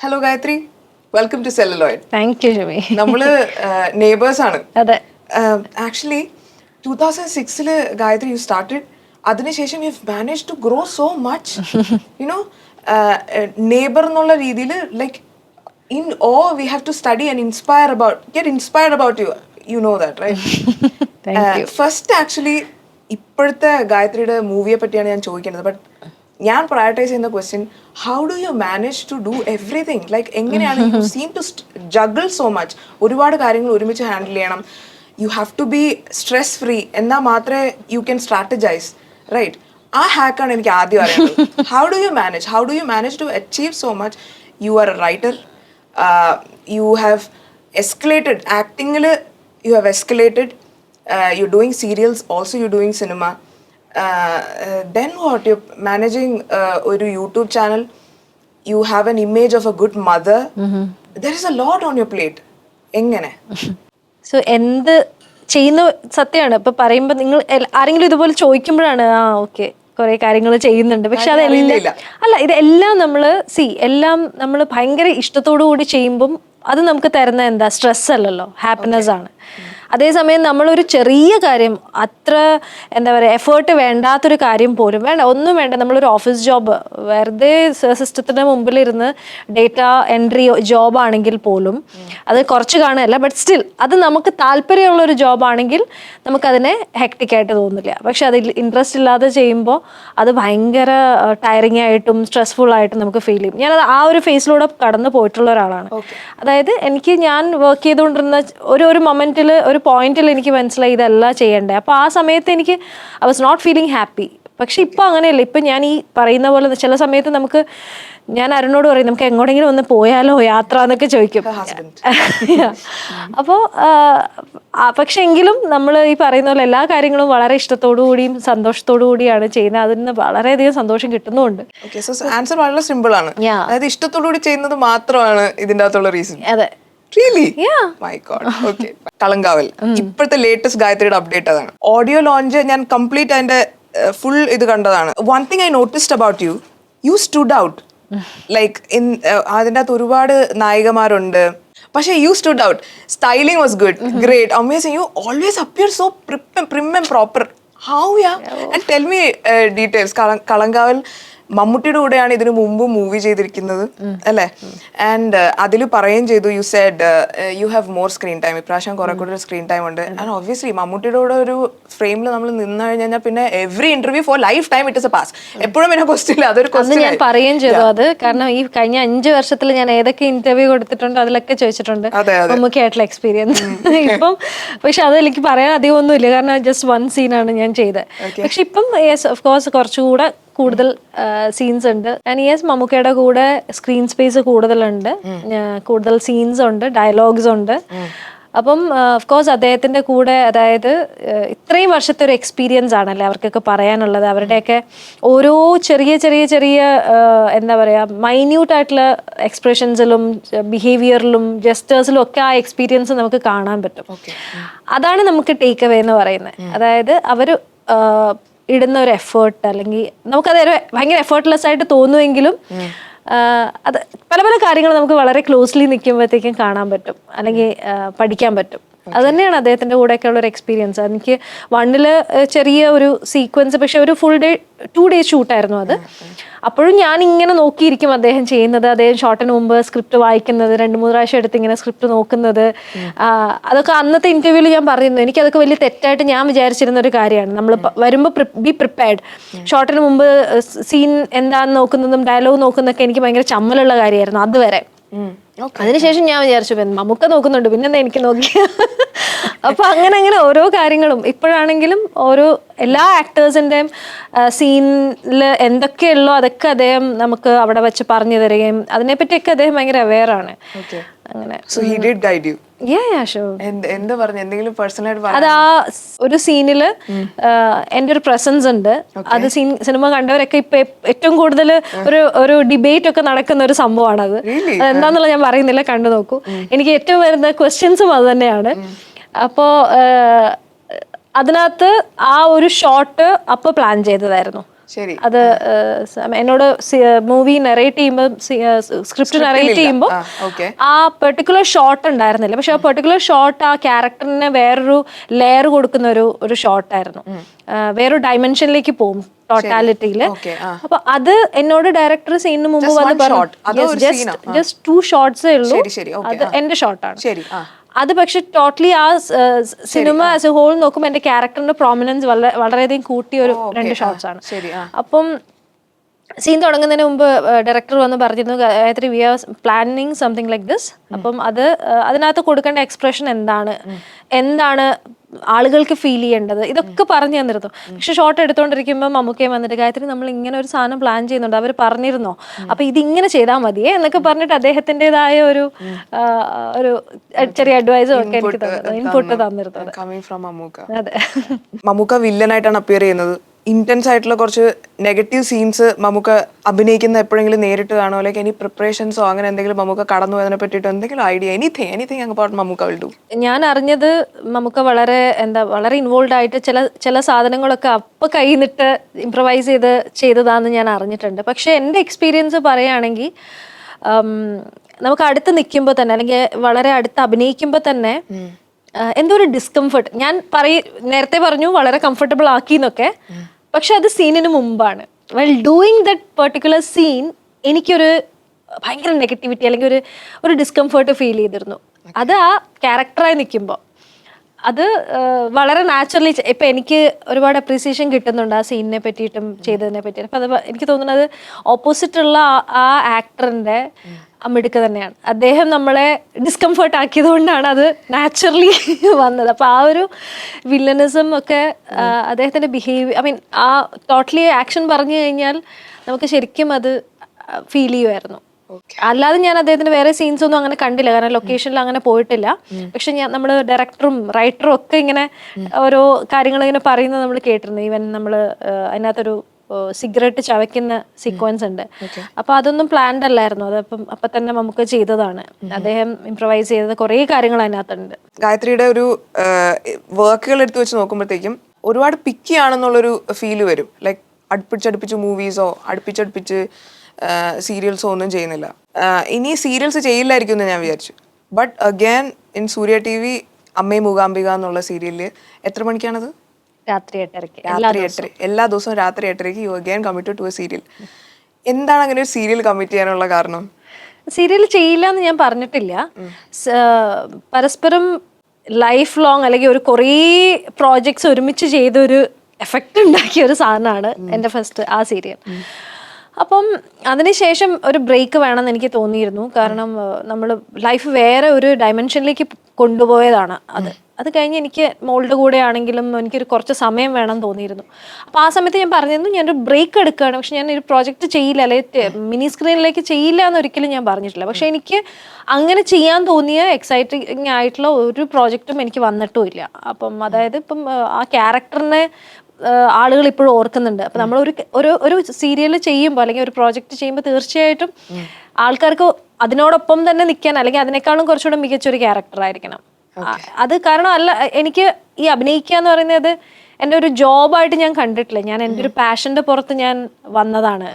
Hello Gayathri, welcome to celluloid. Thank you Shami. നമ്മള് neighbours ആണ്. അതെ. Actually 2006 Gayathri you started. അതിനുശേഷം you manage to grow so much. You know neighbour എന്നുള്ള രീതിയിൽ like in oh we have to study and get inspired about you. You know that right? First actually ഇപ്പോഴത്തെ ഗായത്രിയുടെ മൂവിയെ പറ്റിയാണ് ഞാൻ ചോദിക്കുന്നത്. ബട്ട് ഞാൻ പ്രയോറിറ്റൈസ് ചെയ്യുന്ന question, how do you manage to do everything? Like എങ്ങനെയാണ് you seem to juggle so much? ഒരുപാട് കാര്യങ്ങൾ ഒരുമിച്ച് ഹാൻഡിൽ ചെയ്യണം. You have to be stress free. എന്നാൽ മാത്രമേ യു ക്യാൻ സ്ട്രാറ്റജൈസ്, റൈറ്റ്? ആ ഹാക്കാണ് എനിക്ക് ആദ്യം അറിയുന്നത്. How do you manage to achieve so much? You are a writer, you have escalated ആക്ടിങ്ങിൽ, you have escalated, you doing serials, also you doing cinema. Then what? You're managing a YouTube channel. You have an image of a good mother. There is a lot on your plate. എങ്ങനെ? So എന്ത് ചെയ്യുന്ന സത്യമാണ് ഇപ്പൊ പറയുമ്പോ നിങ്ങൾ ആരെങ്കിലും ഇതുപോലെ ചോദിക്കുമ്പോഴാണ് okay കുറെ കാര്യങ്ങൾ ചെയ്യുന്നുണ്ട്. പക്ഷെ അതെല്ലാം അല്ല, ഇതെല്ലാം നമ്മള് എല്ലാം നമ്മൾ ഭയങ്കര ഇഷ്ടത്തോടു കൂടി ചെയ്യുമ്പം അത് നമുക്ക് തരുന്ന എന്താ? സ്ട്രെസ് അല്ലല്ലോ, ഹാപ്പിനെസ് ആണ്. അതേസമയം നമ്മളൊരു ചെറിയ കാര്യം, അത്ര എന്താ പറയുക, എഫേർട്ട് വേണ്ടാത്തൊരു കാര്യം പോലും ഒന്നും വേണ്ട, നമ്മളൊരു ഓഫീസ് ജോബ് വെറുതെ സിസ്റ്റത്തിന് മുമ്പിലിരുന്ന് ഡേറ്റ എൻട്രി ജോബ് ആണെങ്കിൽ പോലും അത് കുറച്ച് കാണുകയല്ല, ബട്ട് സ്റ്റിൽ അത് നമുക്ക് താല്പര്യമുള്ളൊരു ജോബ് ആണെങ്കിൽ നമുക്കതിനെ ഹെക്ടിക് ആയിട്ട് തോന്നില്ല. പക്ഷെ അതിൽ ഇൻട്രസ്റ്റ് ഇല്ലാതെ ചെയ്യുമ്പോൾ അത് ഭയങ്കര ടയറിങ് ആയിട്ടും സ്ട്രെസ്ഫുൾ ആയിട്ടും നമുക്ക് ഫീൽ ചെയ്യും. ഞാനത് ആ ഒരു ഫേസിലൂടെ കടന്നു പോയിട്ടുള്ള ഒരാളാണ്. അതായത് ഞാൻ വർക്ക് ചെയ്തുകൊണ്ടിരുന്ന ഒരു മൊമെന്റിൽ, ഒരു പോയിന്റിൽ എനിക്ക് മനസ്സിലായി ഇതല്ല ചെയ്യണ്ടേ. അപ്പോൾ ആ സമയത്ത് I was not feeling happy. പക്ഷെ ഇപ്പം അങ്ങനെയല്ല. ഇപ്പം ഞാൻ ഈ പറയുന്ന പോലെ ചില സമയത്ത് ഞാൻ അരുണോട് പറയും, നമുക്ക് എങ്ങോട്ടെങ്കിലും ഒന്ന് പോയാലോ യാത്ര എന്നൊക്കെ ചോദിക്കും. അപ്പോൾ പക്ഷെ എങ്കിലും നമ്മൾ ഈ പറയുന്ന പോലെ എല്ലാ കാര്യങ്ങളും വളരെ ഇഷ്ടത്തോടു കൂടിയും സന്തോഷത്തോടു കൂടിയാണ് ചെയ്യുന്നത്. അതിന് വളരെയധികം സന്തോഷം കിട്ടുന്നുമുണ്ട്. ആൻസർ വളരെ സിമ്പിൾ ആണ്. അതായത് ഇഷ്ടത്തോടു കൂടി ചെയ്യുന്നത് മാത്രമാണ് ഇതിന്റെ അകത്തുള്ള റീസൺ. അതെ. Really? Yeah. My God. Okay. Kalamkaval ഇപ്പോഴത്തെ ലേറ്റസ്റ്റ് ഗായത്രിയുടെ അപ്ഡേറ്റ് അതാണ്. ഓഡിയോ ലോഞ്ച് ഞാൻ കംപ്ലീറ്റ് അതിന്റെ ഫുൾ ഇത് കണ്ടതാണ്. One thing I noticed about you stood out. Like അതിൻ്റെ അകത്ത് ഒരുപാട് നായികമാരുണ്ട്, പക്ഷേ you stood out. Styling was good, great, amazing. You always appear so prim and proper. How ya? And tell me details. Kalamkaval മമ്മൂട്ടിയുടെ കൂടെയാണ് ഇതിനു മുമ്പ് മൂവി ചെയ്തിരിക്കുന്നത് അല്ലേ? ആൻഡ് അതിൽ പറയുകയും ചെയ്തു, you said you have more screen time. ഇപ്രാവശ്യം കുറെ കൂടെ സ്ക്രീൻ ടൈം ഉണ്ട്. ആൻഡ് ഒബ്വിയസ്ലി മമ്മൂട്ടിയുടെ കൂടെ ഒരു ഫ്രെയിമിൽ നമ്മൾ നിന്ന് കഴിഞ്ഞാൽ പിന്നെ every interview four life time it is A pass. എപ്പോഴും പിന്നെ ക്വസ്റ്റ്യൻ അതൊരു ക്വസ്റ്റ്യൻ ഞാൻ പറയുകയും ചെയ്തു അത്. കാരണം ഈ കഴിഞ്ഞ 5 വർഷത്തിൽ ഞാൻ ഏതൊക്കെ ഇന്റർവ്യൂ കൊടുത്തിട്ടുണ്ടോ അതിലൊക്കെ ചോദിച്ചിട്ടുണ്ട് മമ്മൂക്കായിട്ടുള്ള എക്സ്പീരിയൻസ്. ഇപ്പം പക്ഷെ അതെനിക്ക് പറയാൻ അധികം ഒന്നുമില്ല, കാരണം ജസ്റ്റ് വൺ സീനാണ് ഞാൻ ചെയ്തത്. പക്ഷെ ഇപ്പം ഓഫ് കോഴ്സ് കുറച്ചുകൂടെ കൂടുതൽ സീൻസ് ഉണ്ട്. ആൻഡ് മമ്മൂക്കയുടെ കൂടെ സ്ക്രീൻ സ്പേസ് കൂടുതലുണ്ട്, കൂടുതൽ സീൻസ് ഉണ്ട്, ഡയലോഗ്സ് ഉണ്ട്. അപ്പം ഓഫ് കോഴ്സ് അദ്ദേഹത്തിൻ്റെ കൂടെ, അതായത് ഇത്രയും വർഷത്തെ ഒരു എക്സ്പീരിയൻസ് ആണല്ലേ അവർക്കൊക്കെ പറയാനുള്ളത്. അവരുടെയൊക്കെ ഓരോ ചെറിയ ചെറിയ ചെറിയ എന്താ പറയുക, മൈന്യൂട്ട് ആയിട്ടുള്ള എക്സ്പ്രഷൻസിലും ബിഹേവിയറിലും ജെസ്റ്റേഴ്സിലും ഒക്കെ ആ എക്സ്പീരിയൻസ് നമുക്ക് കാണാൻ പറ്റും. അതാണ് നമുക്ക് ടേക്ക് അവേ എന്ന് പറയുന്നത്. അതായത് അവർ ഇടുന്ന ഒരു എഫേർട്ട്, അല്ലെങ്കിൽ നമുക്കത് ഭയങ്കര എഫേർട്ട്ലെസ് ആയിട്ട് തോന്നുമെങ്കിലും അത് പല പല കാര്യങ്ങൾ നമുക്ക് വളരെ ക്ലോസ്ലി നിൽക്കുമ്പോഴത്തേക്കും കാണാൻ പറ്റും, അല്ലെങ്കിൽ പഠിക്കാൻ പറ്റും. അത് തന്നെയാണ് അദ്ദേഹത്തിൻ്റെ കൂടെയൊക്കെ ഉള്ള ഒരു എക്സ്പീരിയൻസ്. എനിക്ക് 1 ചെറിയ ഒരു സീക്വൻസ്, പക്ഷെ ഒരു ഫുൾ ഡേ 2 days ഷൂട്ടായിരുന്നു അത്. അപ്പോഴും ഞാൻ ഇങ്ങനെ നോക്കിയിരിക്കും അദ്ദേഹം ചെയ്യുന്നത്. അദ്ദേഹം ഷോട്ടിന് മുമ്പ് സ്ക്രിപ്റ്റ് വായിക്കുന്നത്, 2-3 പ്രാവശ്യം എടുത്ത് ഇങ്ങനെ സ്ക്രിപ്റ്റ് നോക്കുന്നത്. അതൊക്കെ അന്നത്തെ ഇന്റർവ്യൂവിൽ ഞാൻ പറയുന്നു, എനിക്കതൊക്കെ വലിയ തെറ്റായിട്ട് ഞാൻ വിചാരിച്ചിരുന്ന ഒരു കാര്യമാണ്. നമ്മൾ വരുമ്പോൾ ബി പ്രിപ്പയർഡ്. ഷോട്ടിന് മുമ്പ് സീൻ എന്താണെന്ന് നോക്കുന്നതും ഡയലോഗ് നോക്കുന്നതൊക്കെ എനിക്ക് ഭയങ്കര ചമ്മലുള്ള കാര്യമായിരുന്നു അതുവരെ. അതിനുശേഷം ഞാൻ വിചാരിച്ചു മമ്മൂക്ക നോക്കുന്നുണ്ട്, പിന്നെന്താ എനിക്ക് നോക്കി. അപ്പൊ അങ്ങനെ ഓരോ കാര്യങ്ങളും ഇപ്പോഴാണെങ്കിലും ഓരോ എല്ലാ ആക്ടേഴ്സിന്റെയും സീനിൽ എന്തൊക്കെയുള്ളോ അതൊക്കെ അദ്ദേഹം നമുക്ക് അവിടെ വെച്ച് പറഞ്ഞു തരികയും അതിനെപ്പറ്റിയൊക്കെ അദ്ദേഹം ഭയങ്കര അവെയർ ആണ്. അങ്ങനെ അത് ആ ഒരു സീനില് എൻ്റെ ഒരു പ്രസൻസ് ഉണ്ട്. അത് സിനിമ കണ്ടവരൊക്കെ ഇപ്പൊ ഏറ്റവും കൂടുതൽ ഒരു ഡിബേറ്റ് ഒക്കെ നടക്കുന്ന ഒരു സംഭവമാണ് അത്. അതെന്താന്നുള്ള ഞാൻ പറയുന്നില്ല, കണ്ടു നോക്കൂ. എനിക്ക് ഏറ്റവും വരുന്ന ക്വസ്റ്റ്യൻസും അത് തന്നെയാണ്. അപ്പോ അതിനകത്ത് ആ ഒരു ഷോട്ട് അപ്പൊ പ്ലാൻ ചെയ്തതായിരുന്നു. ശരി. അത് എന്നോട് മൂവി നെറേറ്റ് ചെയ്യുമ്പോൾ സ്ക്രിപ്റ്റ് നെറേറ്റ് ചെയ്യുമ്പോൾ ആ പെർട്ടിക്കുലർ ഷോട്ട് ഉണ്ടായിരുന്നില്ല. പക്ഷെ ആ പെർട്ടിക്കുലർ ഷോട്ട് ആ ക്യാരക്ടറിന് വേറൊരു ലെയർ കൊടുക്കുന്ന ഒരു ഷോട്ടായിരുന്നു. വേറൊരു ഡയമെൻഷനിലേക്ക് പോകും ടോട്ടാലിറ്റിയില്. അപ്പൊ അത് എന്നോട് ഡയറക്ടർ സീനിന് മുമ്പ് വന്ന് പറഞ്ഞു, ജസ്റ്റ് 2 ഷോട്ട്സേ ഉള്ളൂ, അത് എന്റെ ഷോട്ടാണ്. അത് പക്ഷെ ടോട്ടലി ആ സിനിമ ആസ് എ ഹോൾ നോക്കുമ്പോൾ എന്റെ ക്യാരക്ടറിന്റെ പ്രോമിനൻസ് വളരെയധികം കൂട്ടിയ ഒരു 2 ഷോട്ട്സ് ആണ്. അപ്പം സീൻ തുടങ്ങുന്നതിന് മുമ്പ് ഡയറക്ടർ വന്ന് പറഞ്ഞിരുന്നു, Gayathri we are planning something like this. അപ്പം അതിനകത്ത് കൊടുക്കേണ്ട എക്സ്പ്രഷൻ എന്താണ് ആളുകൾക്ക് ഫീൽ ചെയ്യേണ്ടത്, ഇതൊക്കെ പറഞ്ഞു തന്നിരുന്നു. പക്ഷെ ഷോട്ട് എടുത്തോണ്ടിരിക്കുമ്പോൾ മമ്മൂക്കയും വന്നിട്ട്, ഗായത്രി നമ്മൾ ഇങ്ങനെ ഒരു സാധനം പ്ലാൻ ചെയ്യുന്നുണ്ട്, അവർ പറഞ്ഞിരുന്നോ, അപ്പൊ ഇതിങ്ങനെ ചെയ്താൽ മതിയേ എന്നൊക്കെ പറഞ്ഞിട്ട് അദ്ദേഹത്തിൻ്റെതായ ഒരു ചെറിയ അഡ്വൈസും ഒക്കെ എനിക്ക് തന്നിരുന്നു, ഇൻപുട്ട് തന്നിരുന്നത്. അതെ, മമ്മൂക്ക വില്ലനായിട്ടാണ് അപ്പിയർ ചെയ്യുന്നത്. ഇന്റൻസ് ആയിട്ടുള്ള കുറച്ച് നെഗറ്റീവ് സീൻസ് മമ്മൂക്ക അഭിനയിക്കുന്ന എപ്പോഴെങ്കിലും നേരിട്ട് കാണോ, അല്ലെങ്കിൽ എനി പ്രിപ്പറേഷൻസോ അങ്ങനെ എന്തെങ്കിലും മമ്മൂക്ക കടന്നു പോയതിനെ പറ്റിയിട്ട് എന്തെങ്കിലും idea, anything about Mammukka will do? ഞാൻ അറിഞ്ഞത് മമ്മൂക്ക വളരെ ഇൻവോൾവ് ആയിട്ട് ചില സാധനങ്ങളൊക്കെ അപ്പൊ കൈന്നിട്ട് ഇംപ്രവൈസ് ചെയ്തതാന്ന് ഞാൻ അറിഞ്ഞിട്ടുണ്ട്. പക്ഷെ എൻ്റെ എക്സ്പീരിയൻസ് പറയുകയാണെങ്കിൽ നമുക്ക് അടുത്ത് നിൽക്കുമ്പോൾ തന്നെ, അല്ലെങ്കിൽ വളരെ അടുത്ത് അഭിനയിക്കുമ്പോൾ തന്നെ എന്തോ ഒരു ഡിസ്കംഫർട്ട്. ഞാൻ നേരത്തെ പറഞ്ഞു വളരെ കംഫർട്ടബിൾ ആക്കി എന്നൊക്കെ, പക്ഷെ അത് സീനിന് മുമ്പാണ്. Well doing that particular scene എനിക്കൊരു ഭയങ്കര നെഗറ്റിവിറ്റി അല്ലെങ്കിൽ ഒരു ഡിസ്കംഫർട്ട് ഫീൽ ചെയ്തിരുന്നു. അത് ആ ക്യാരക്ടറായി നിൽക്കുമ്പോൾ അത് വളരെ നാച്ചുറലി, ഇപ്പം എനിക്ക് ഒരുപാട് അപ്രീസിയേഷൻ കിട്ടുന്നുണ്ട് ആ സീനിനെ പറ്റിയിട്ടും ചെയ്തതിനെ പറ്റിയിട്ടും. അപ്പം അത് എനിക്ക് തോന്നുന്നത് ഓപ്പോസിറ്റുള്ള ആ ആക്ടറിൻ്റെ മിടുക്ക് തന്നെയാണ്. അദ്ദേഹം നമ്മളെ ഡിസ്കംഫർട്ട് ആക്കിയത് കൊണ്ടാണ് അത് നാച്ചുറലി വന്നത്. അപ്പോൾ ആ ഒരു വില്ലനിസം ഒക്കെ അദ്ദേഹത്തിൻ്റെ ബിഹേവിയർ, ആ ടോട്ടലി ആക്ഷൻ പറഞ്ഞു കഴിഞ്ഞാൽ നമുക്ക് ശരിക്കും അത് ഫീൽ ചെയ്യുമായിരുന്നു. അല്ലാതെ ഞാൻ അദ്ദേഹത്തിന് വേറെ സീൻസ് ഒന്നും അങ്ങനെ കണ്ടില്ല, കാരണം ലൊക്കേഷനിൽ അങ്ങനെ പോയിട്ടില്ല. പക്ഷെ നമ്മൾ ഡയറക്ടറും റൈറ്ററും ഒക്കെ ഇങ്ങനെ ഓരോ കാര്യങ്ങൾ ഇങ്ങനെ പറയുന്നത് നമ്മൾ കേട്ടിരുന്നു. ഈവൻ നമ്മൾ അതിനകത്തൊരു സിഗരറ്റ് ചവയ്ക്കുന്ന സീക്വൻസ് ഉണ്ട്. അപ്പൊ അതൊന്നും പ്ലാൻഡ് അല്ലായിരുന്നു, അത് അപ്പൊ തന്നെ നമുക്ക് ചെയ്തതാണ്. അദ്ദേഹം ഇംപ്രവൈസ് ചെയ്തത് കുറേ കാര്യങ്ങൾ അതിനകത്തുണ്ട്. ഗായത്രിയുടെ ഒരു വർക്കുകൾ എടുത്ത് വെച്ച് നോക്കുമ്പോഴത്തേക്കും ഒരുപാട് പിക്കി ആണെന്നുള്ളൊരു ഫീല് വരും. ലൈക്ക് അടുപ്പിച്ചടുപ്പിച്ച് മൂവീസോ അടുപ്പിച്ചടുപ്പിച്ച് സീരിയൽസോ ഒന്നും ചെയ്യുന്നില്ല. ഇനി സീരിയൽസ് ചെയ്യില്ലായിരിക്കും എന്ന് ഞാൻ വിചാരിച്ചു. But again in Surya TV അമ്മേ മൂകാംബിക എന്നുള്ള സീരിയലില് എത്ര മണിക്കാണത്? രാത്രി 8:30. എല്ലാ ദിവസവും രാത്രി 8:30 you again committed to a serial. എന്താണ് അങ്ങനെ ഒരു സീരിയൽ കമ്മിറ്റ് ചെയ്യാനുള്ള കാരണം? സീരിയൽ ചെയ്യില്ല എന്ന് ഞാൻ പറഞ്ഞിട്ടില്ല. പരസ്പരം ലൈഫ് ലോങ് അല്ലെങ്കിൽ ഒരു കുറേ പ്രോജക്ട്സ് ഒരുമിച്ച് ചെയ്തൊരു എഫക്റ്റ് ഉണ്ടാക്കിയ ഒരു സാധനമാണ് എൻ്റെ ഫസ്റ്റ് ആ സീരിയൽ. അപ്പം അതിനുശേഷം ഒരു ബ്രേക്ക് വേണമെന്ന് എനിക്ക് തോന്നിയിരുന്നു. കാരണം നമ്മൾ ലൈഫ് വേറെ ഒരു ഡയമെൻഷനിലേക്ക് കൊണ്ടുപോയതാണ്. അത് കഴിഞ്ഞ് എനിക്ക് മോളുടെ കൂടെ ആണെങ്കിലും എനിക്കൊരു കുറച്ച് സമയം വേണം തോന്നിയിരുന്നു. അപ്പോൾ ആ സമയത്ത് ഞാൻ പറഞ്ഞിരുന്നു ഞാനൊരു ബ്രേക്ക് എടുക്കുകയാണ്, പക്ഷെ ഞാൻ ഒരു പ്രോജക്റ്റ് ചെയ്യില്ല, അല്ലെങ്കിൽ മിനി സ്ക്രീനിലേക്ക് ചെയ്യില്ല എന്നൊരിക്കലും ഞാൻ പറഞ്ഞിട്ടില്ല. പക്ഷെ എനിക്ക് അങ്ങനെ ചെയ്യാൻ തോന്നിയ എക്സൈറ്റിംഗ് ആയിട്ടുള്ള ഒരു പ്രോജക്റ്റും എനിക്ക് വന്നിട്ടും ഇല്ല. അപ്പം അതായത് ഇപ്പം ആ ക്യാരക്ടറിനെ ആളുകൾ ഇപ്പോഴും ഓർക്കുന്നുണ്ട്. അപ്പം നമ്മൾ ഒരു സീരിയൽ ചെയ്യുമ്പോൾ അല്ലെങ്കിൽ ഒരു പ്രോജക്റ്റ് ചെയ്യുമ്പോൾ തീർച്ചയായിട്ടും ആൾക്കാർക്ക് അതിനോടൊപ്പം തന്നെ നിൽക്കാൻ, അല്ലെങ്കിൽ അതിനേക്കാളും കുറച്ചുകൂടെ മികച്ചൊരു ക്യാരക്ടർ ആയിരിക്കണം. അത് കാരണം എനിക്ക് ഈ അഭിനയിക്കുക എന്ന് പറയുന്നത് എൻ്റെ ഒരു ജോബായിട്ട് ഞാൻ കണ്ടിട്ടില്ല. ഞാൻ എൻ്റെ ഒരു പാഷൻ്റെ പുറത്ത് ഞാൻ വന്നതാണ്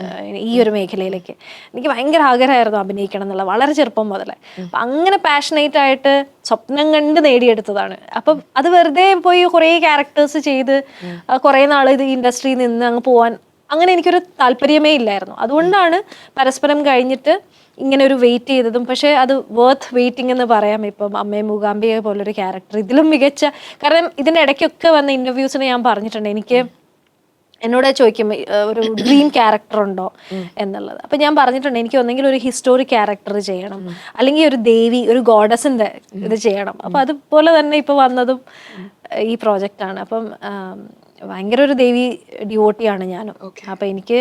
ഈ ഒരു മേഖലയിലേക്ക്. എനിക്ക് ഭയങ്കര ആഗ്രഹമായിരുന്നു അഭിനയിക്കണം എന്നുള്ള, വളരെ ചെറുപ്പം മുതലേ. അപ്പം അങ്ങനെ പാഷനേറ്റ് ആയിട്ട് സ്വപ്നം കണ്ട് നേടിയെടുത്തതാണ്. അപ്പം അത് വെറുതെ പോയി കുറേ ക്യാരക്ടേഴ്സ് ചെയ്ത് കുറേ നാൾ ഇത് ഇൻഡസ്ട്രിയിൽ നിന്ന് അങ്ങ് പോവാൻ അങ്ങനെ എനിക്കൊരു താല്പര്യമേ ഇല്ലായിരുന്നു. അതുകൊണ്ടാണ് പരസ്പരം കഴിഞ്ഞിട്ട് ഇങ്ങനെ ഒരു വെയിറ്റ് ചെയ്തതും. പക്ഷേ അത് വർത്ത് വെയിറ്റിംഗ് എന്ന് പറയാം. ഇപ്പം അമ്മേ മൂകാംബിക പോലൊരു ക്യാരക്ടർ ഇതിലും മികച്ച, കാരണം ഇതിൻ്റെ ഇടയ്ക്കൊക്കെ വന്ന ഇൻ്റർവ്യൂസിന് ഞാൻ പറഞ്ഞിട്ടുണ്ട് എനിക്ക് എന്നോട് ചോദിക്കും ഒരു ഡ്രീം ക്യാരക്ടർ ഉണ്ടോ എന്നുള്ളത്. അപ്പം ഞാൻ പറഞ്ഞിട്ടുണ്ട് എനിക്ക് ഒന്നെങ്കിൽ ഒരു ഹിസ്റ്റോറിക് ക്യാരക്ടർ ചെയ്യണം, അല്ലെങ്കിൽ ഒരു ദേവി, ഒരു ഗോഡസിൻ്റെ ഇത് ചെയ്യണം. അപ്പം അതുപോലെ തന്നെ ഇപ്പോൾ വന്നതും ഈ പ്രോജക്റ്റാണ്. അപ്പം ഭയങ്കര ഒരു ദേവി ഡിവോട്ടിയാണ് ഞാനും. അപ്പം എനിക്ക്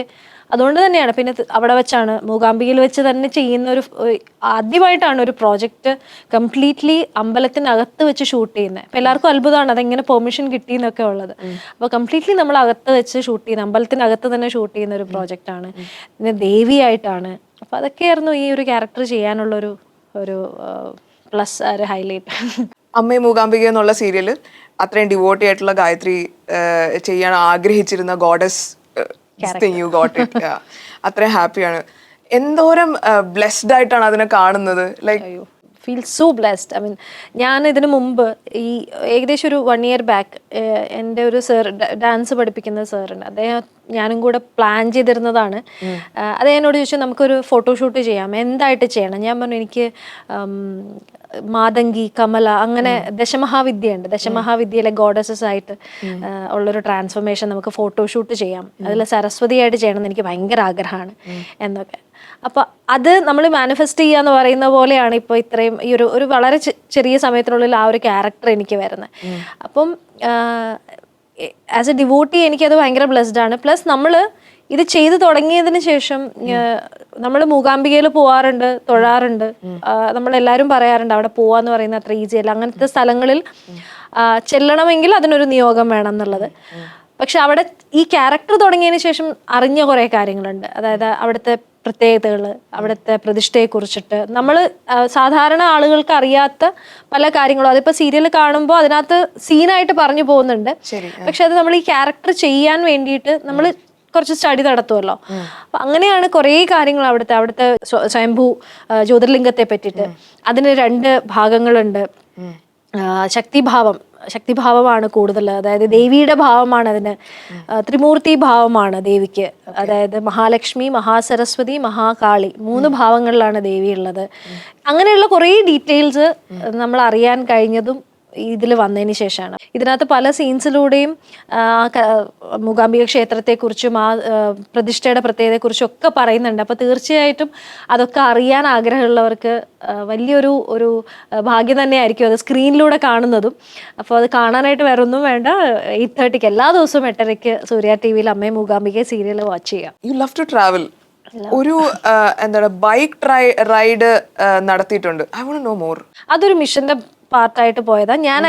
അതുകൊണ്ട് തന്നെയാണ് പിന്നെ അവിടെ വെച്ചാണ് മൂകാംബികയിൽ വെച്ച് തന്നെ ചെയ്യുന്ന ആദ്യമായിട്ടാണ് ഒരു പ്രോജക്റ്റ് കംപ്ലീറ്റ്ലി അമ്പലത്തിനകത്ത് വെച്ച് ഷൂട്ട് ചെയ്യുന്നത്. അപ്പം എല്ലാവർക്കും അത്ഭുതമാണ് അതെങ്ങനെ പെർമിഷൻ കിട്ടിയെന്നൊക്കെ ഉള്ളത്. അപ്പോൾ കംപ്ലീറ്റ്ലി നമ്മൾ അകത്ത് വെച്ച് ഷൂട്ട് ചെയ്യുന്ന, അമ്പലത്തിനകത്ത് തന്നെ ഷൂട്ട് ചെയ്യുന്ന ഒരു പ്രോജക്റ്റാണ്. പിന്നെ ദേവിയായിട്ടാണ്. അപ്പോൾ അതൊക്കെയായിരുന്നു ഈ ഒരു ക്യാരക്ടർ ചെയ്യാനുള്ളൊരു പ്ലസ്, ഒരു ഹൈലൈറ്റ്. അമ്മേ മൂകാംബിക എന്നുള്ള സീരിയൽ അത്രയും ഡിവോട്ടി ആയിട്ടുള്ള ഗായത്രി ചെയ്യാൻ ആഗ്രഹിച്ചിരുന്ന ഗോഡസ് യു ഗോട്ട് ഇറ്റ്. അത്രയും ഹാപ്പിയാണ്. എന്തോരം ബ്ലെസ്ഡ് ആയിട്ടാണ് അതിനെ കാണുന്നത്. Like feel so blessed. I mean, ഞാൻ ഇതിനു മുമ്പ് ഈ ഏകദേശം ഒരു 1 year ബാക്ക് എൻ്റെ ഒരു സർ, ഡാൻസ് പഠിപ്പിക്കുന്ന സാറുണ്ട്, അദ്ദേഹം ഞാനും കൂടെ പ്ലാൻ ചെയ്തിരുന്നതാണ്. അത് എന്നോട് ചോദിച്ചു നമുക്കൊരു ഫോട്ടോഷൂട്ട് ചെയ്യാം, എന്തായിട്ട് ചെയ്യണം. ഞാൻ പറഞ്ഞു എനിക്ക് മാതങ്കി, കമല, അങ്ങനെ ദശമഹാവിദ്യയുണ്ട്, ദശമഹാവിദ്യയിലെ ഗോഡസസ് ആയിട്ട് ഉള്ളൊരു ട്രാൻസ്ഫോർമേഷൻ നമുക്ക് ഫോട്ടോഷൂട്ട് ചെയ്യാം, അതിൽ സരസ്വതിയായിട്ട് ചെയ്യണമെന്ന് എനിക്ക് ഭയങ്കര ആഗ്രഹമാണ് എന്നൊക്കെ. അപ്പൊ അത് നമ്മൾ മാനിഫെസ്റ്റ് ചെയ്യുക എന്ന് പറയുന്ന പോലെയാണ് ഇപ്പോൾ ഇത്രയും ഈ ഒരു വളരെ ചെറിയ സമയത്തിനുള്ളിൽ ആ ഒരു ക്യാരക്ടർ എനിക്ക് വരുന്നത്. അപ്പം ആസ് എ ഡിവോട്ടി എനിക്കത് ഭയങ്കര ബ്ലെസ്ഡ് ആണ്. പ്ലസ് നമ്മൾ ഇത് ചെയ്തു തുടങ്ങിയതിന് ശേഷം നമ്മൾ മൂകാംബികയിൽ പോവാറുണ്ട്, തൊഴാറുണ്ട്, നമ്മളെല്ലാവരും പറയാറുണ്ട് അവിടെ പോവാന്ന് പറയുന്നത് അത്ര ഈസി അല്ല, അങ്ങനത്തെ സ്ഥലങ്ങളിൽ ചെല്ലണമെങ്കിൽ അതിനൊരു നിയോഗം വേണം എന്നുള്ളത്. പക്ഷെ അവിടെ ഈ ക്യാരക്ടർ തുടങ്ങിയതിന് ശേഷം അറിഞ്ഞ കുറേ കാര്യങ്ങളുണ്ട്. അതായത് അവിടുത്തെ പ്രത്യേകതകൾ, അവിടുത്തെ പ്രതിഷ്ഠയെക്കുറിച്ചിട്ട് നമ്മൾ സാധാരണ ആളുകൾക്ക് അറിയാത്ത പല കാര്യങ്ങളും, അതിപ്പോൾ സീരിയൽ കാണുമ്പോൾ അതിനകത്ത് സീനായിട്ട് പറഞ്ഞു പോകുന്നുണ്ട്. പക്ഷെ അത് നമ്മൾ ഈ ക്യാരക്ടർ ചെയ്യാൻ വേണ്ടിയിട്ട് നമ്മൾ കുറച്ച് സ്റ്റഡി നടത്തുമല്ലോ. അപ്പൊ അങ്ങനെയാണ് കുറേ കാര്യങ്ങൾ അവിടുത്തെ സ്വയംഭൂ ജ്യോതിർലിംഗത്തെ പറ്റിയിട്ട്. അതിന് 2 ഭാഗങ്ങളുണ്ട്. ശക്തിഭാവമാണ് കൂടുതൽ, അതായത് ദേവിയുടെ ഭാവമാണ് അതിന്. ത്രിമൂർത്തി ഭാവമാണ് ദേവിക്ക്, അതായത് മഹാലക്ഷ്മി, മഹാസരസ്വതി, മഹാകാളി, 3 ഭാവങ്ങളിലാണ് ദേവി ഉള്ളത്. അങ്ങനെയുള്ള കുറേ ഡീറ്റെയിൽസ് നമ്മൾ അറിയാൻ കഴിഞ്ഞതും ഇതിൽ വന്നതിന് ശേഷമാണ്. ഇതിനകത്ത് പല സീൻസിലൂടെയും മൂകാംബിക ക്ഷേത്രത്തെക്കുറിച്ചും ആ പ്രതിഷ്ഠയുടെ പ്രത്യേകതയെക്കുറിച്ചും ഒക്കെ പറയുന്നുണ്ട്. അപ്പോൾ തീർച്ചയായിട്ടും അതൊക്കെ അറിയാൻ ആഗ്രഹമുള്ളവർക്ക് വലിയൊരു ഭാഗ്യം തന്നെയായിരിക്കും അത് സ്ക്രീനിലൂടെ കാണുന്നതും. അപ്പോൾ അത് കാണാനായിട്ട് വേറെ ഒന്നും വേണ്ട, 8:30 എല്ലാ ദിവസവും 8:30 സൂര്യ TV-യിൽ അമ്മയും മൂകാംബിക സീരിയൽ വാച്ച് ചെയ്യാം. You love to travel. ഒരു എന്താണ് ബൈക്ക് റൈഡ് നടത്തിയിട്ടുണ്ട്. I want to know more. അതൊരു മിഷന്റെ പാർട്ടായിട്ട് പോയതാ. ഞാൻ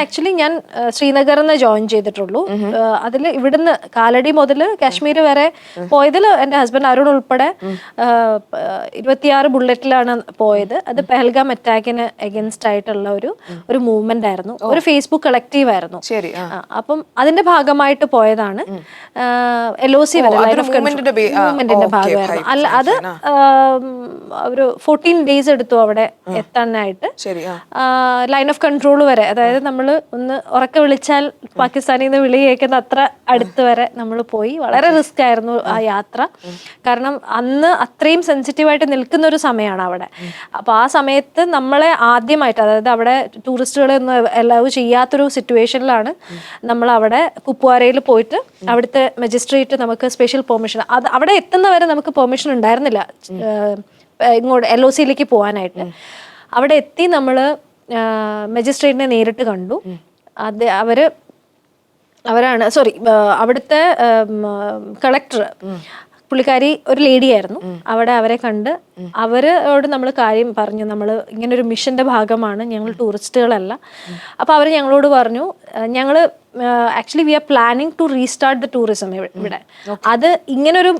ശ്രീനഗറിൽ നിന്ന് ജോയിൻ ചെയ്തിട്ടുള്ളൂ. അതിൽ ഇവിടുന്ന് കാലടി മുതൽ കാശ്മീർ വരെ പോയതിൽ എൻ്റെ ഹസ്ബൻഡ് അരുൺ ഉൾപ്പെടെ 26 ബുള്ളറ്റിലാണ് പോയത്. അത് പെഹൽഗാം അറ്റാക്കിന് എഗൻസ്റ്റ് ആയിട്ടുള്ള ഒരു മൂവ്മെന്റ് ആയിരുന്നു, ഒരു ഫേസ്ബുക്ക് കളക്റ്റീവ് ആയിരുന്നു. അപ്പം അതിന്റെ ഭാഗമായിട്ട് പോയതാണ്. LOC വരെ ലൈൻ ഓഫ് മൂവ്മെന്റിന്റെ ഭാഗമായിരുന്നു. അല്ല, അത് ഒരു 14 days എടുത്തു അവിടെ എത്താനായിട്ട്. ലൈൻ ഓഫ് കൺട്രോൾ വരെ, അതായത് നമ്മൾ ഒന്ന് ഉറക്കെ വിളിച്ചാൽ പാകിസ്ഥാനിൽ നിന്ന് വിളി കേൾക്കുന്ന അത്ര അടുത്ത് വരെ നമ്മൾ പോയി. വളരെ റിസ്ക് ആയിരുന്നു ആ യാത്ര. കാരണം അന്ന് അത്രയും സെൻസിറ്റീവായിട്ട് നിൽക്കുന്ന ഒരു സമയമാണ് അവിടെ. അപ്പൊ ആ സമയത്ത് നമ്മളെ ആദ്യമായിട്ട്, അതായത് അവിടെ ടൂറിസ്റ്റുകളെ ഒന്നും അലൗ ചെയ്യാത്തൊരു സിറ്റുവേഷനിലാണ് നമ്മൾ അവിടെ കുപ്വാരയിൽ പോയിട്ട് അവിടുത്തെ മജിസ്ട്രേറ്റ് നമുക്ക് സ്പെഷ്യൽ പെർമിഷൻ, അത് അവിടെ എത്തുന്നവരെ നമുക്ക് പെർമിഷൻ ഉണ്ടായിരുന്നില്ല ഇങ്ങോട്ട് LOC-യിലേക്ക് പോകാനായിട്ട്. അവിടെ എത്തി നമ്മൾ മജിസ്ട്രേറ്റിനെ നേരിട്ട് കണ്ടു. അവിടുത്തെ കളക്ടർ, പുള്ളിക്കാരി ഒരു ലേഡിയായിരുന്നു. അവരെ കണ്ട് അവരോട് നമ്മൾ കാര്യം പറഞ്ഞു, നമ്മൾ ഇങ്ങനൊരു മിഷന്റെ ഭാഗമാണ്, ഞങ്ങൾ ടൂറിസ്റ്റുകളല്ല. അപ്പോൾ അവർ ഞങ്ങളോട് പറഞ്ഞു, ഞങ്ങൾ actually we are planning to restart the tourism ഇവിടെ. അത് ഇങ്ങനൊരു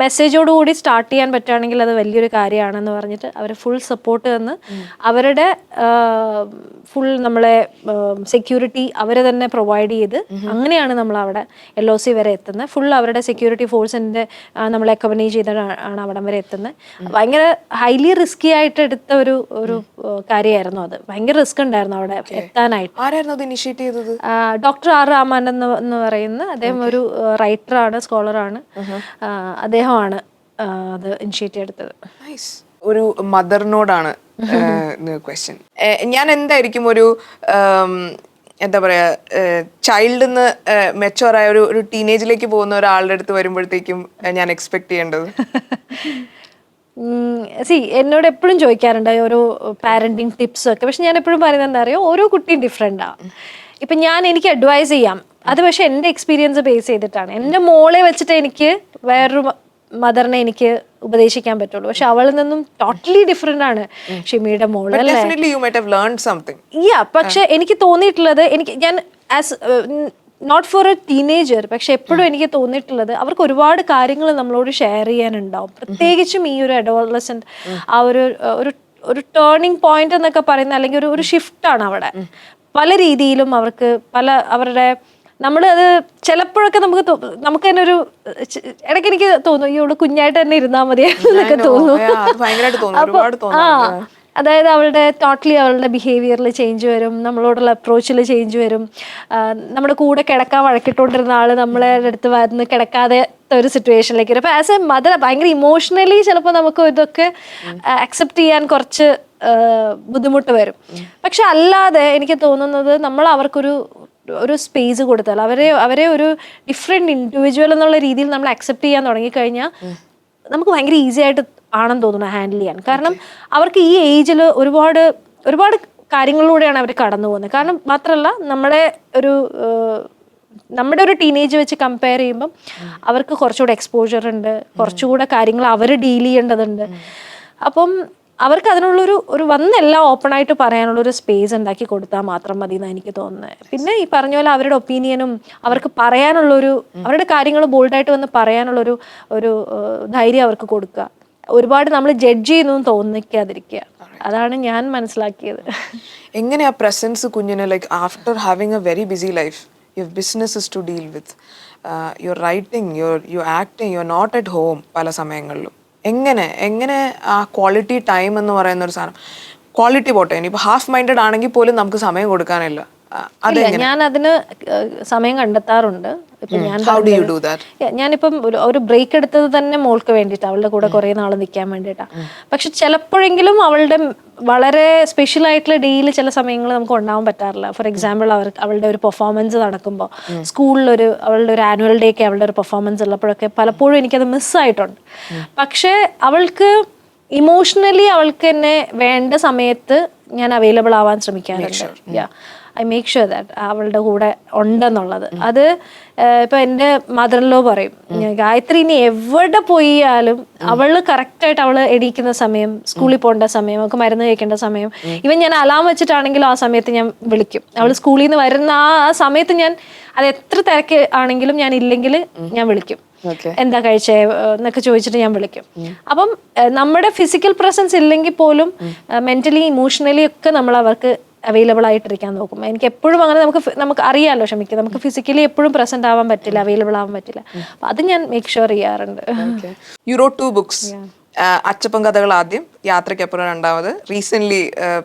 മെസ്സേജോടുകൂടി സ്റ്റാർട്ട് ചെയ്യാൻ പറ്റുകയാണെങ്കിൽ അത് വലിയൊരു കാര്യമാണെന്ന് പറഞ്ഞിട്ട് അവർ ഫുൾ സപ്പോർട്ട് തന്ന് അവരുടെ ഫുൾ നമ്മളെ സെക്യൂരിറ്റി അവർ തന്നെ പ്രൊവൈഡ് ചെയ്ത് അങ്ങനെയാണ് നമ്മൾ അവിടെ LOC വരെ എത്തുന്നത്. ഫുൾ അവരുടെ സെക്യൂരിറ്റി ഫോഴ്സിൻ്റെ നമ്മളെ അക്കമ്പനി ചെയ്തിട്ടാണ് അവിടം വരെ എത്തുന്നത്. ഭയങ്കര ഹൈലി റിസ്കി ആയിട്ട് എടുത്ത ഒരു കാര്യമായിരുന്നു അത്. ഭയങ്കര റിസ്ക് ഉണ്ടായിരുന്നു അവിടെ എത്താനായിട്ട്. Doctor R. രാമൻ എന്ന് പറയുന്ന അദ്ദേഹം ഒരു റൈറ്ററാണ്, സ്കോളറാണ്. അദ്ദേഹമാണ് അത് ഇനിഷ്യേറ്റ് എടുത്തത്. ഒരു മദറിനോടാണ് ക്വസ്റ്റ്യൻ. ഞാൻ എന്തായിരിക്കും ഒരു എന്താ പറയാ ചൈൽഡിൽ നിന്ന് മെച്ചുവറായ ഒരു ടീനേജിലേക്ക് പോകുന്ന ഒരാളുടെ അടുത്ത് വരുമ്പോഴത്തേക്കും ഞാൻ എക്സ്പെക്ട് ചെയ്യേണ്ടത്? എന്നോട് എപ്പോഴും ചോദിക്കാറുണ്ട് ഓരോ പാരന്റിങ് ടിപ്സ് ഒക്കെ. പക്ഷെ ഞാൻ എപ്പോഴും പറയുന്നത് എന്താ അറിയോ, ഓരോ കുട്ടിയും ഡിഫറെൻ്റാണ്. ഇപ്പം എനിക്ക് അഡ്വൈസ് ചെയ്യാം, അത് പക്ഷെ എൻ്റെ എക്സ്പീരിയൻസ് ബേസ് ചെയ്തിട്ടാണ്. എൻ്റെ മോളെ വെച്ചിട്ട് എനിക്ക് വേറൊരു മദറിനെ എനിക്ക് ഉപദേശിക്കാൻ പറ്റുള്ളൂ. പക്ഷെ അവളിൽ നിന്നും ടോട്ടലി ഡിഫറെന്റ് ആണ് ഷിമിയുടെ മോള്. പക്ഷെ എനിക്ക് തോന്നിയിട്ടുള്ളത്, ഞാൻ as not for a teenager, പക്ഷെ എപ്പോഴും എനിക്ക് തോന്നിയിട്ടുള്ളത് അവർക്ക് ഒരുപാട് കാര്യങ്ങൾ നമ്മളോട് ഷെയർ ചെയ്യാനുണ്ടാവും. പ്രത്യേകിച്ചും ഈ ഒരു അഡോളസെന്റ് ആ ഒരു ടേണിംഗ് പോയിന്റ് എന്നൊക്കെ പറയുന്ന, അല്ലെങ്കിൽ ഒരു ഷിഫ്റ്റാണ് അവിടെ. പല രീതിയിലും അവർക്ക് അവരുടെ നമ്മൾ അത് ചിലപ്പോഴൊക്കെ നമുക്ക് തന്നെ ഒരു ഇടയ്ക്ക് എനിക്ക് തോന്നും ഈ അവള് കുഞ്ഞായിട്ട് തന്നെ ഇരുന്നാൽ മതിയെന്നൊക്കെ തോന്നും. അതായത് അവളുടെ ടോട്ടലി അവളുടെ ബിഹേവിയറിൽ ചേഞ്ച് വരും, നമ്മളോടുള്ള അപ്രോച്ചിൽ ചേഞ്ച് വരും. നമ്മുടെ കൂടെ കിടക്കാൻ വഴക്കിട്ടുകൊണ്ടിരുന്ന ആള് നമ്മളെ അടുത്ത് വന്ന് കിടക്കാതെ ഒരു സിറ്റുവേഷനിലേക്ക് വരും. അപ്പോൾ ആസ് എ മദർ ഭയങ്കര ഇമോഷണലി ചിലപ്പോൾ നമുക്ക് ഇതൊക്കെ അക്സെപ്റ്റ് ചെയ്യാൻ കുറച്ച് ബുദ്ധിമുട്ട് വരും. പക്ഷെ അല്ലാതെ എനിക്ക് തോന്നുന്നത് നമ്മൾ അവർക്കൊരു സ്പേസ് കൊടുത്താൽ അവരെ ഒരു ഡിഫറെൻറ്റ് ഇൻഡിവിജ്വൽ എന്നുള്ള രീതിയിൽ നമ്മൾ അക്സെപ്റ്റ് ചെയ്യാൻ തുടങ്ങിക്കഴിഞ്ഞാൽ നമുക്ക് ഭയങ്കര ഈസി ആയിട്ട് ആണെന്ന് തോന്നുന്നു ഹാൻഡിൽ ചെയ്യാൻ. കാരണം അവർക്ക് ഈ ഏജിൽ ഒരുപാട് കാര്യങ്ങളിലൂടെയാണ് അവർ കടന്നു പോകുന്നത്. കാരണം മാത്രമല്ല നമ്മുടെ ഒരു ടീനേജ് വെച്ച് കമ്പയർ ചെയ്യുമ്പം അവർക്ക് കുറച്ചുകൂടെ എക്സ്പോഷർ ഉണ്ട്, കുറച്ചുകൂടെ കാര്യങ്ങൾ അവർ ഡീൽ ചെയ്യേണ്ടതുണ്ട്. അപ്പം അവർക്ക് അതിനുള്ളൊരു വന്നെല്ലാം ഓപ്പൺ ആയിട്ട് പറയാനുള്ളൊരു സ്പേസ് ഉണ്ടാക്കി കൊടുത്താൽ മാത്രം മതി എന്നാണ് എനിക്ക് തോന്നുന്നത്. പിന്നെ ഈ പറഞ്ഞ പോലെ അവരുടെ ഒപ്പീനിയനും അവർക്ക് പറയാനുള്ളൊരു അവരുടെ കാര്യങ്ങൾ ബോൾഡായിട്ട് വന്ന് പറയാനുള്ളൊരു ധൈര്യം അവർക്ക് കൊടുക്കുക. ഒരുപാട് നമ്മൾ ജഡ്ജ് ചെയ്യുന്നു തോന്നിക്കാതിരിക്കുക. അതാണ് ഞാൻ മനസ്സിലാക്കിയത്. എങ്ങനെയാ പ്രസൻസ് കുഞ്ഞിന് like after having a very busy life, you have businesses to deal with, you are writing, you acting, you are not at home പല സമയങ്ങളിലും. എങ്ങനെ ആ ക്വാളിറ്റി ടൈം എന്ന് പറയുന്ന ഒരു സാധനം, ക്വാളിറ്റി പോട്ടെ, ഇനിയിപ്പോൾ ഹാഫ് മൈൻഡഡ് ആണെങ്കിൽ പോലും നമുക്ക് സമയം കൊടുക്കാനില്ല. ഞാൻ അതിന് സമയം കണ്ടെത്താറുണ്ട്. ഞാനിപ്പം ഒരു ബ്രേക്ക് എടുത്തത് തന്നെ മോൾക്ക് വേണ്ടിയിട്ടാണ്, അവളുടെ കൂടെ കുറേ നാൾ നിൽക്കാൻ വേണ്ടിയിട്ടാണ്. പക്ഷെ ചിലപ്പോഴെങ്കിലും അവളുടെ വളരെ സ്പെഷ്യൽ ആയിട്ടുള്ള ഡേയിൽ ചില സമയങ്ങൾ നമുക്ക് ഉണ്ടാവാൻ പറ്റാറില്ല. ഫോർ എക്സാമ്പിൾ അവളുടെ ഒരു പെർഫോമൻസ് നടക്കുമ്പോൾ, സ്കൂളിൽ അവളുടെ ഒരു ആനുവൽ ഡേക്ക് അവളുടെ ഒരു പെർഫോമൻസ് ഉള്ളപ്പോഴൊക്കെ പലപ്പോഴും എനിക്കത് മിസ്സായിട്ടുണ്ട്. പക്ഷേ അവൾക്ക് ഇമോഷണലി അവൾക്ക് തന്നെ വേണ്ട സമയത്ത് ഞാൻ അവൈലബിൾ ആവാൻ ശ്രമിക്കാറുണ്ട്. ഐ മേക്ക് ഷുവർ ദാറ്റ് അവളുടെ കൂടെ ഉണ്ടെന്നുള്ളത്. അത് ഇപ്പം എൻ്റെ മദർ-ഇൻ-ലോ പറയും, ഗായത്രി ഇനി എവിടെ പോയാലും അവള് കറക്റ്റായിട്ട് അവള് എണീക്കുന്ന സമയം, സ്കൂളിൽ പോകേണ്ട സമയം, അവൾക്ക് മരുന്ന് കഴിക്കേണ്ട സമയം, ഇവൻ ഞാൻ അലാം വെച്ചിട്ടാണെങ്കിലും ആ സമയത്ത് ഞാൻ വിളിക്കും. അവൾ സ്കൂളിൽ നിന്ന് വരുന്ന ആ സമയത്ത് ഞാൻ അത് എത്ര തിരക്ക് ആണെങ്കിലും ഞാൻ ഇല്ലെങ്കിൽ ഞാൻ വിളിക്കും. എന്താ കഴിച്ചേ എന്നൊക്കെ ചോദിച്ചിട്ട് ഞാൻ വിളിക്കും. അപ്പം നമ്മുടെ ഫിസിക്കൽ പ്രസൻസ് ഇല്ലെങ്കിൽ പോലും മെന്റലി ഇമോഷണലി ഒക്കെ നമ്മൾ അവർക്ക് അവൈലബിൾ ആയിട്ടിരിക്കാൻ നോക്കും. എനിക്ക് എപ്പോഴും അങ്ങനെ നമുക്ക് അറിയാമല്ലോ, നമുക്ക് ഫിസിക്കലി എപ്പോഴും പ്രസന്റ് ആവാൻ പറ്റില്ല, അവൈലബിൾ ആവാൻ പറ്റില്ല. അപ്പൊ അത് ഞാൻ മേക്ക് ഷുവർ ചെയ്യാറുണ്ട്. You wrote 2 books. അച്ചപ്പൻ കഥകൾ ആദ്യം, യാത്രയ്ക്കപ്പുറം രണ്ടാമത്, റീസെന്റ്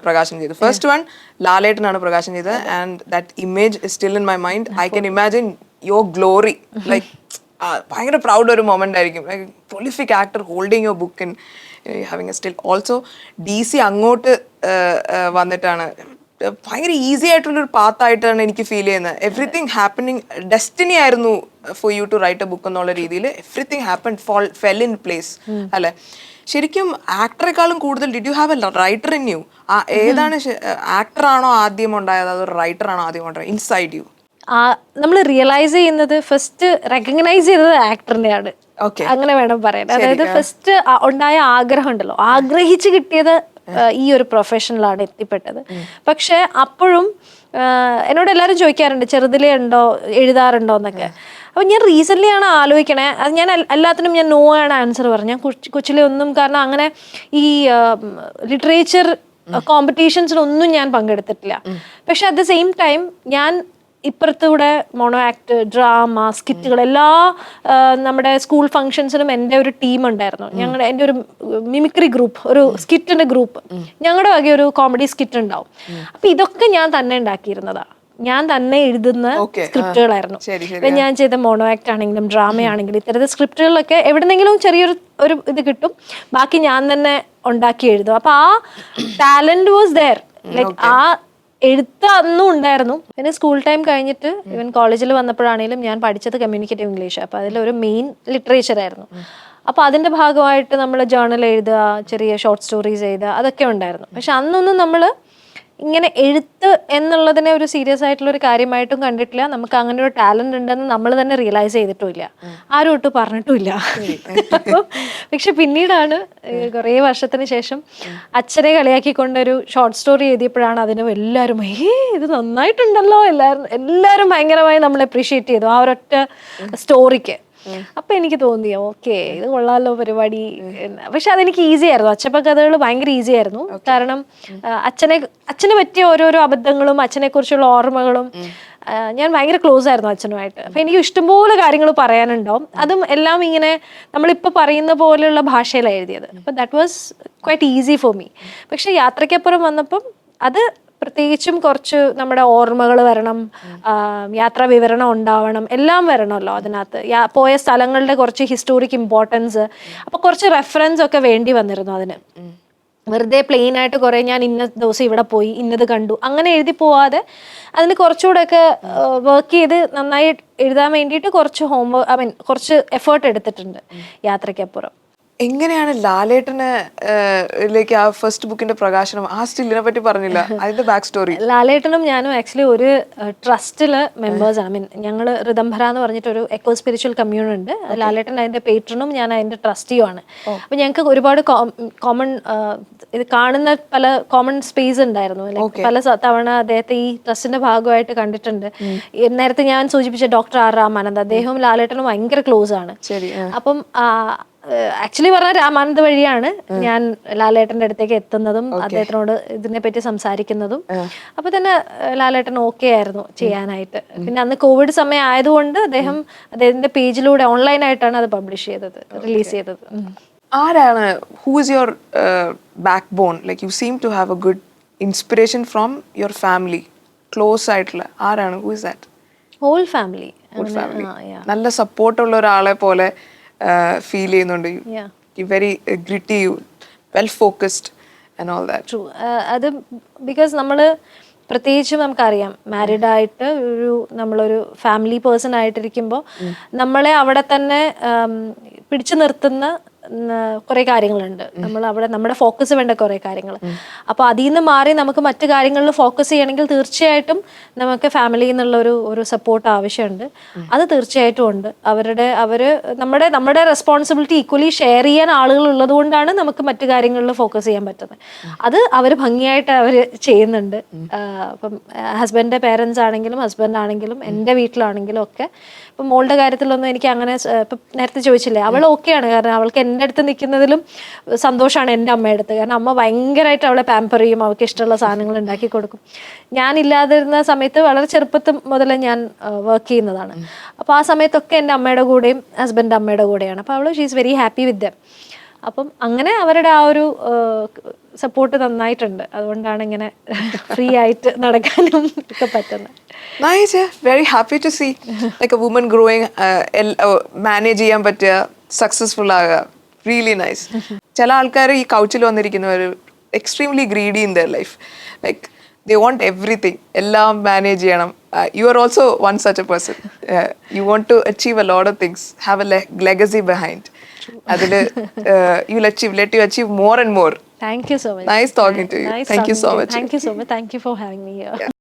പ്രകാശനം ചെയ്തു. ഫസ്റ്റ് വൺ ലാലേട്ടനാണ് പ്രകാശനം ചെയ്തത്. And that image is still in my mind. I can imagine your glory. Like ഭയങ്കര പ്രൗഡ് ഒരു മൊമെന്റ് ആയിരിക്കും. Like prolific actor holding your book and having A still. Also DC അങ്ങോട്ട് വന്നിട്ടാണ് ഭയങ്കര ഈസി ആയിട്ടുള്ളൊരു പാത്തായിട്ടാണ് എനിക്ക് ഫീൽ ചെയ്യുന്നത്. എവറിത്തിങ് ഹാപ്പനിങ് ഡെസ്റ്റിനി ആയിരുന്നു for you to write a book എന്നുള്ള രീതിയിൽ everything happen fell in place അല്ലെ. ശരിക്കും ആക്ടറെക്കാളും കൂടുതൽ did you have a writer in you? ഏതാണ്, ആക്ടറാണോ ആദ്യം ഉണ്ടായത് അതോ റൈറ്റർ ആണോ ആദ്യം ഉണ്ടായത് ഇൻസൈഡ് യു? നമ്മൾ റിയലൈസ് ചെയ്യുന്നത്, ഫസ്റ്റ് റെക്കഗ്നൈസ് ചെയ്തത് ആക്ടറിനെയാണ്, അങ്ങനെ വേണം പറയാൻ. അതായത് ഫസ്റ്റ് ഉണ്ടായ ആഗ്രഹം ഉണ്ടല്ലോ, ആഗ്രഹിച്ച് കിട്ടിയത് ഈ ഒരു പ്രൊഫഷനിലാണ് എത്തിപ്പെട്ടത്. പക്ഷെ അപ്പോഴും എന്നോട് എല്ലാവരും ചോദിക്കാറുണ്ട് ചെറുതിലേ ഉണ്ടോ, എഴുതാറുണ്ടോ എന്നൊക്കെ. അപ്പം ഞാൻ റീസെൻ്റ്ലി ആണ് ആലോചിക്കണേ. അത് ഞാൻ എല്ലാത്തിനും ഞാൻ നോ ആണ് ആൻസർ പറഞ്ഞു. ഞാൻ കൊച്ചിലെ ഒന്നും, കാരണം അങ്ങനെ ഈ ലിറ്ററേച്ചർ കോമ്പറ്റീഷൻസിനൊന്നും ഞാൻ പങ്കെടുത്തിട്ടില്ല. പക്ഷെ അറ്റ് ദ സെയിം ടൈം ഞാൻ ഇപ്പുറത്തൂടെ മോണോ ആക്ട്, ഡ്രാമ, സ്കിറ്റുകൾ, എല്ലാ നമ്മുടെ സ്കൂൾ ഫംഗ്ഷൻസിനും എൻ്റെ ഒരു ടീം ഉണ്ടായിരുന്നു. എൻ്റെ ഒരു മിമിക്രി ഗ്രൂപ്പ്, ഒരു സ്കിറ്റിൻ്റെ ഗ്രൂപ്പ്, ഞങ്ങളുടെ വകെ ഒരു കോമഡി സ്കിറ്റ് ഉണ്ടാവും. അപ്പം ഇതൊക്കെ ഞാൻ തന്നെ ഉണ്ടാക്കിയിരുന്നതാണ്. ഞാൻ തന്നെ എഴുതുന്ന സ്ക്രിപ്റ്റുകളായിരുന്നു. ഇപ്പം ഞാൻ ചെയ്ത മോണോ ആക്ട് ആണെങ്കിലും ഡ്രാമയാണെങ്കിലും ഇത്തരത്തിൽ സ്ക്രിപ്റ്റുകളിലൊക്കെ എവിടെന്നെങ്കിലും ചെറിയൊരു ഇത് കിട്ടും, ബാക്കി ഞാൻ തന്നെ ഉണ്ടാക്കി എഴുതും. അപ്പം ആ ടാലന്റ് വാസ് ദെയർ. ലൈക്ക് ആ എഴുത്ത് അന്നും ഉണ്ടായിരുന്നു. പിന്നെ സ്കൂൾ ടൈം കഴിഞ്ഞിട്ട് ഇവൻ കോളേജിൽ വന്നപ്പോഴാണെങ്കിലും ഞാൻ പഠിച്ചത് കമ്മ്യൂണിക്കേറ്റീവ് ഇംഗ്ലീഷ്. അപ്പോൾ അതിലൊരു മെയിൻ ലിറ്ററേച്ചർ ആയിരുന്നു. അപ്പോൾ അതിൻ്റെ ഭാഗമായിട്ട് നമ്മൾ ജേർണൽ എഴുതുക, ചെറിയ ഷോർട്ട് സ്റ്റോറീസ് എഴുതുക, അതൊക്കെ ഉണ്ടായിരുന്നു. പക്ഷെ അന്നൊന്നും നമ്മൾ ഇങ്ങനെ എഴുത്ത് എന്നുള്ളതിനെ ഒരു സീരിയസ് ആയിട്ടുള്ള ഒരു കാര്യമായിട്ടും കണ്ടിട്ടില്ല. നമുക്ക് അങ്ങനെ ഒരു ടാലന്റ് ഉണ്ടെന്ന് നമ്മൾ തന്നെ റിയലൈസ് ചെയ്തിട്ടുമില്ല, ആരും ഒട്ടും പറഞ്ഞിട്ടുമില്ല. പക്ഷെ പിന്നീടാണ് കുറേ വർഷത്തിന് ശേഷം അച്ഛനെ കളിയാക്കിക്കൊണ്ടൊരു ഷോർട്ട് സ്റ്റോറി എഴുതിയപ്പോഴാണ് അതിന് എല്ലാവരും ഇത് നന്നായിട്ടുണ്ടല്ലോ, എല്ലാവരും ഭയങ്കരമായി നമ്മൾ അപ്രീഷിയേറ്റ് ചെയ്തു ആ ഒരൊറ്റ സ്റ്റോറിക്ക്. അപ്പൊ എനിക്ക് തോന്നി ഓക്കെ ഇത് കൊള്ളാലോ പരിപാടി. പക്ഷെ അതെനിക്ക് ഈസി ആയിരുന്നു. അച്ചപ്പൻ കഥകൾ ഭയങ്കര ഈസി ആയിരുന്നു. കാരണം അച്ഛന് പറ്റിയ ഓരോരോ അബദ്ധങ്ങളും അച്ഛനെ കുറിച്ചുള്ള ഓർമ്മകളും ഞാൻ ഭയങ്കര ക്ലോസ് ആയിരുന്നു അച്ഛനുമായിട്ട്. അപ്പം എനിക്ക് ഇഷ്ടംപോലെ കാര്യങ്ങൾ പറയാനുണ്ടാവും. അതും എല്ലാം ഇങ്ങനെ നമ്മളിപ്പോൾ പറയുന്ന പോലെയുള്ള ഭാഷയിലാണ് എഴുതിയത്. അപ്പം that was quite easy for me. പക്ഷെ യാത്രയ്ക്കപ്പുറം വന്നപ്പം അത് പ്രത്യേകിച്ചും കുറച്ച് നമ്മുടെ ഓർമ്മകൾ വരണം, യാത്രാ വിവരണം ഉണ്ടാവണം, എല്ലാം വരണമല്ലോ അതിനകത്ത്. പോയ സ്ഥലങ്ങളുടെ കുറച്ച് ഹിസ്റ്റോറിക് ഇമ്പോർട്ടൻസ്, അപ്പോൾ കുറച്ച് റെഫറൻസ് ഒക്കെ വേണ്ടി വന്നിരുന്നു അതിന്. വെറുതെ പ്ലെയിൻ ആയിട്ട് കുറേ ഞാൻ ഇന്ന ദിവസം ഇവിടെ പോയി ഇന്നത് കണ്ടു അങ്ങനെ എഴുതി പോവാതെ അതിന് കുറച്ചുകൂടെ ഒക്കെ വർക്ക് ചെയ്ത് നന്നായി എഴുതാൻ വേണ്ടിയിട്ട് കുറച്ച് കുറച്ച് എഫേർട്ട് എടുത്തിട്ടുണ്ട് യാത്രയ്ക്കപ്പുറം. എങ്ങനെയാണ് ലാലേട്ടന് ലേക്ക് ആ ഫസ്റ്റ് ബുക്കിന്റെ പ്രകാശനം? ആ സ്റ്റില്ലിനെ പറ്റി പറഞ്ഞില്ല, അതിന്റെ ബാക്ക് സ്റ്റോറി. ലാലേട്ടനും ഞാനും ആക്ച്വലി ഒരു ട്രസ്റ്റില് മെമ്പേഴ്സ് ആണ്. ഞങ്ങൾ ഋതംഭര എന്ന് പറഞ്ഞിട്ടൊരു എക്കോ സ്പിരിച്വൽ കമ്മ്യൂൺ ഉണ്ട്. ലാലേട്ടൻ അതിന്റെ പേട്രണും ഞാൻ അതിന്റെ ട്രസ്റ്റിയുമാണ്. അപ്പൊ ഞങ്ങൾക്ക് ഒരുപാട് കോമൺ ഇത് കാണുന്ന പല കോമൺ സ്പേസ് ഉണ്ടായിരുന്നു. പല തവണ അദ്ദേഹത്തെ ഈ ട്രസ്റ്റിന്റെ ഭാഗമായിട്ട് കണ്ടിട്ടുണ്ട്. നേരത്തെ ഞാൻ സൂചിപ്പിച്ച ഡോക്ടർ ആർ രാമാനന്ദ്, അദ്ദേഹവും ലാലേട്ടനും ഭയങ്കര ക്ലോസ് ആണ്. അപ്പം ആക്ച്വലി പറഞ്ഞാൽ രാമാനന്ദ് വഴിയാണ് ഞാൻ ലാലേട്ടന്റെ അടുത്തേക്ക് എത്തുന്നതും അദ്ദേഹത്തിനോട് ഇതിനെപ്പറ്റി സംസാരിക്കുന്നതും. അപ്പൊ തന്നെ ലാലേട്ടൻ ഓക്കെ ആയിരുന്നു ചെയ്യാനായിട്ട്. പിന്നെ അന്ന് കോവിഡ് സമയം ആയതുകൊണ്ട് അദ്ദേഹത്തിന്റെ പേജിലൂടെ ഓൺലൈനായിട്ടാണ് അത് പബ്ലിഷ് ചെയ്തത്, റിലീസ് ചെയ്തത്. ആരാണ്, who is your backbone? Like you seem to have a good inspiration from your family, close ആയിട്ടുള്ള ആരാണ്? Who is that? Whole family. നല്ല സപ്പോർട്ടുള്ള ഒരാളെ പോലെ ഫീൽ ചെയ്യുന്നുണ്ട്. Very gritty, well focused and all that. True. അത് because നമ്മള് പ്രത്യേകിച്ചും നമുക്കറിയാം മാരീഡ് ആയിട്ട് നമ്മളൊരു ഫാമിലി പേഴ്സൺ ആയിട്ടിരിക്കുമ്പോൾ നമ്മളെ അവിടെ തന്നെ പിടിച്ചു നിർത്തുന്ന കുറെ കാര്യങ്ങളുണ്ട്. നമ്മൾ അവിടെ നമ്മുടെ ഫോക്കസ് വേണ്ട കുറെ കാര്യങ്ങൾ. അപ്പോൾ അതിൽ നിന്ന് മാറി നമുക്ക് മറ്റു കാര്യങ്ങളിൽ ഫോക്കസ് ചെയ്യണമെങ്കിൽ തീർച്ചയായിട്ടും നമുക്ക് ഫാമിലിയിൽ നിന്നുള്ള ഒരു സപ്പോർട്ട് ആവശ്യമുണ്ട്. അത് തീർച്ചയായിട്ടും ഉണ്ട്. അവര് നമ്മുടെ റെസ്പോൺസിബിലിറ്റി ഈക്വലി ഷെയർ ചെയ്യാൻ ആളുകൾ ഉള്ളത് കൊണ്ടാണ് നമുക്ക് മറ്റു കാര്യങ്ങളിൽ ഫോക്കസ് ചെയ്യാൻ പറ്റുന്നത്. അത് അവർ ഭംഗിയായിട്ട് അവർ ചെയ്യുന്നുണ്ട്. അപ്പം ഹസ്ബൻഡിന്റെ പേരൻസ് ആണെങ്കിലും ഹസ്ബൻഡ് ആണെങ്കിലും എൻ്റെ വീട്ടിലാണെങ്കിലും ഒക്കെ. ഇപ്പം മോളുടെ കാര്യത്തിലൊന്നും എനിക്ക് അങ്ങനെ, ഇപ്പം നേരത്തെ ചോദിച്ചില്ലേ, അവൾ ഓക്കെയാണ്. കാരണം അവൾക്ക് എൻ്റെ അടുത്ത് നിൽക്കുന്നതിലും സന്തോഷമാണ് എൻ്റെ അമ്മയുടെ അടുത്ത്. കാരണം അമ്മ ഭയങ്കരമായിട്ട് അവളെ പാമ്പർ ചെയ്യും, അവൾക്ക് ഇഷ്ടമുള്ള സാധനങ്ങൾ ഉണ്ടാക്കി കൊടുക്കും. ഞാനില്ലാതിരുന്ന സമയത്ത് വളരെ ചെറുപ്പത്തിൽ മുതലേ ഞാൻ വർക്ക് ചെയ്യുന്നതാണ്. അപ്പോൾ ആ സമയത്തൊക്കെ എൻ്റെ അമ്മയുടെ കൂടെയും ഹസ്ബൻഡ് അമ്മയുടെ കൂടെയാണ്. അപ്പോൾ അവൾ she is very happy with dum. അപ്പം അങ്ങനെ അവരുടെ ആ ഒരു സപ്പോർട്ട് നന്നായിട്ടുണ്ട്. അതുകൊണ്ടാണ് ഇങ്ങനെ ഫ്രീ ആയിട്ട് നടക്കാനും ഒക്കെ പറ്റുന്നത്. Nice, yeah. Very happy to see like a woman growing, manage ചെയ്യാൻ പറ്റുക, സക്സസ്ഫുൾ ആകുക. Really nice. ചില ആൾക്കാർ ഈ കൗച്ചിൽ വന്നിരിക്കുന്നവർ extremely greedy in their life. Like they want everything, എല്ലാം മാനേജ് ചെയ്യണം. You are also one such a person. You want to achieve a lot of things, have a legacy behind. അതിൽ let you achieve more and more. Thank you so much. Nice talking to you. Thank you so much. Thank you so much. Thank you for having me here. Yeah.